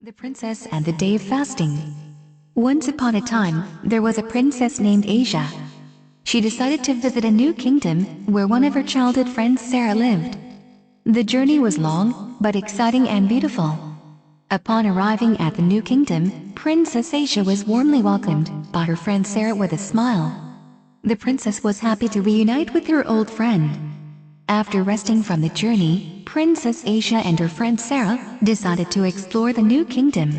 The Princess and the Day of Fasting. Once upon a time, there was a princess named Asia. She decided to visit a new kingdom where one of her childhood friends Sarah lived. The journey was long, but exciting and beautiful. Upon arriving at the new kingdom, Princess Asia was warmly welcomed by her friend Sarah with a smile. The princess was happy to reunite with her old friend. After resting from the journey, Princess Asia and her friend Sarah decided to explore the new kingdom.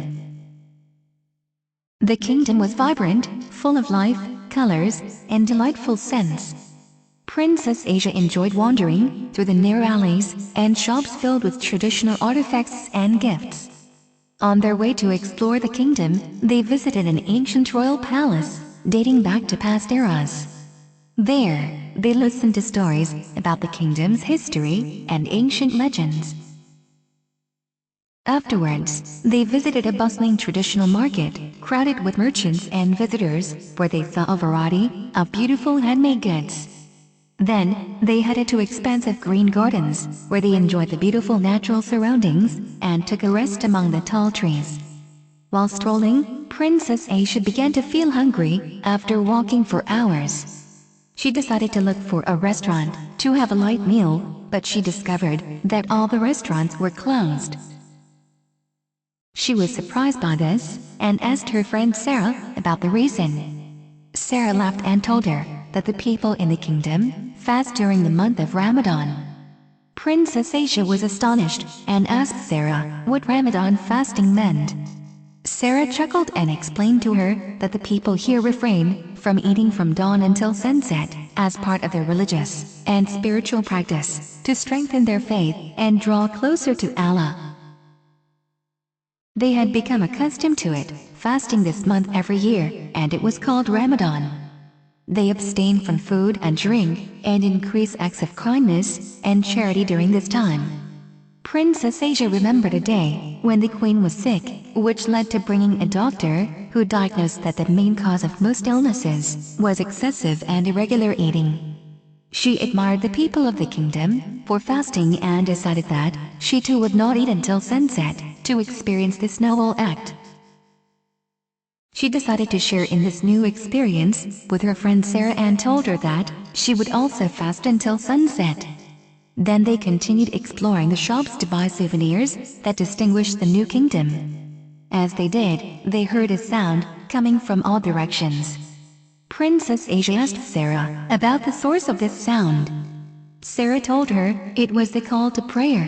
The kingdom was vibrant, full of life, colors, and delightful scents. Princess Asia enjoyed wandering through the narrow alleys and shops filled with traditional artifacts and gifts. On their way to explore the kingdom, they visited an ancient royal palace dating back to past eras. There, they listened to stories about the kingdom's history and ancient legends. Afterwards, they visited a bustling traditional market, crowded with merchants and visitors, where they saw a variety of beautiful handmade goods. Then, they headed to expansive green gardens, where they enjoyed the beautiful natural surroundings and took a rest among the tall trees. While strolling, Princess Asia began to feel hungry after walking for hours. She decided to look for a restaurant to have a light meal, but she discovered that all the restaurants were closed. She was surprised by this and asked her friend Sarah about the reason. Sarah laughed and told her that the people in the kingdom fast during the month of Ramadan. Princess Asia was astonished and asked Sarah what Ramadan fasting meant. Sarah chuckled and explained to her that the people here refrain from eating from dawn until sunset as part of their religious and spiritual practice to strengthen their faith and draw closer to Allah. They had become accustomed to it, fasting this month every year, and it was called Ramadan. They abstain from food and drink and increase acts of kindness and charity during this time. Princess Asia remembered a day when the queen was sick, which led to bringing a doctor who diagnosed that the main cause of most illnesses was excessive and irregular eating. She admired the people of the kingdom for fasting and decided that she too would not eat until sunset to experience this noble act. She decided to share in this new experience with her friend Sarah and told her that she would also fast until sunset. Then they continued exploring the shops to buy souvenirs that distinguished the new kingdom. As they did, they heard a sound coming from all directions. Princess Asia asked Sarah about the source of this sound. Sarah told her it was the call to prayer.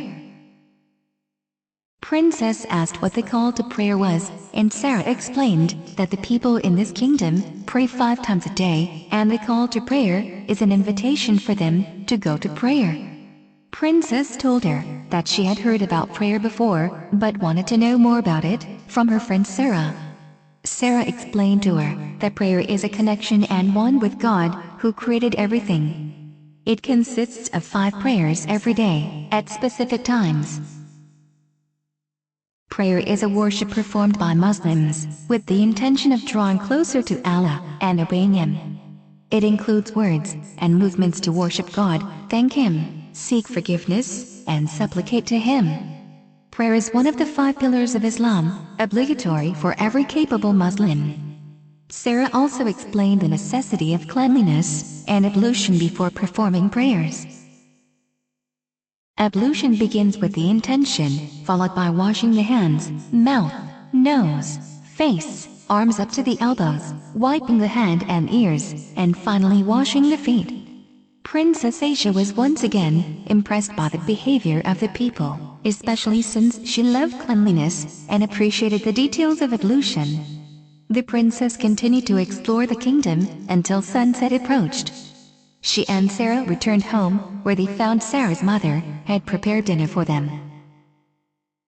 Princess asked what the call to prayer was, and Sarah explained that the people in this kingdom pray 5 times a day, and the call to prayer is an invitation for them to go to prayer. Princess told her that she had heard about prayer before, but wanted to know more about it from her friend Sarah. Sarah explained to her that prayer is a connection and one with God, who created everything. It consists of 5 prayers every day, at specific times. Prayer is a worship performed by Muslims, with the intention of drawing closer to Allah and obeying Him. It includes words and movements to worship God, thank Him, seek forgiveness, and supplicate to Him. Prayer is one of the 5 pillars of Islam, obligatory for every capable Muslim. Sarah also explained the necessity of cleanliness and ablution before performing prayers. Ablution begins with the intention, followed by washing the hands, mouth, nose, face, arms up to the elbows, wiping the hand and ears, and finally washing the feet. Princess Asia was once again impressed by the behavior of the people, especially since she loved cleanliness and appreciated the details of ablution. The princess continued to explore the kingdom until sunset approached. She and Sarah returned home, where they found Sarah's mother had prepared dinner for them.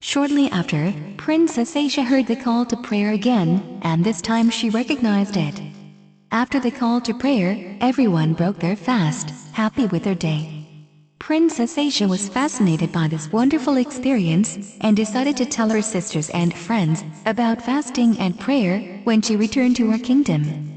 Shortly after, Princess Asia heard the call to prayer again, and this time she recognized it. After the call to prayer, everyone broke their fast, happy with their day. Princess Asia was fascinated by this wonderful experience and decided to tell her sisters and friends about fasting and prayer when she returned to her kingdom.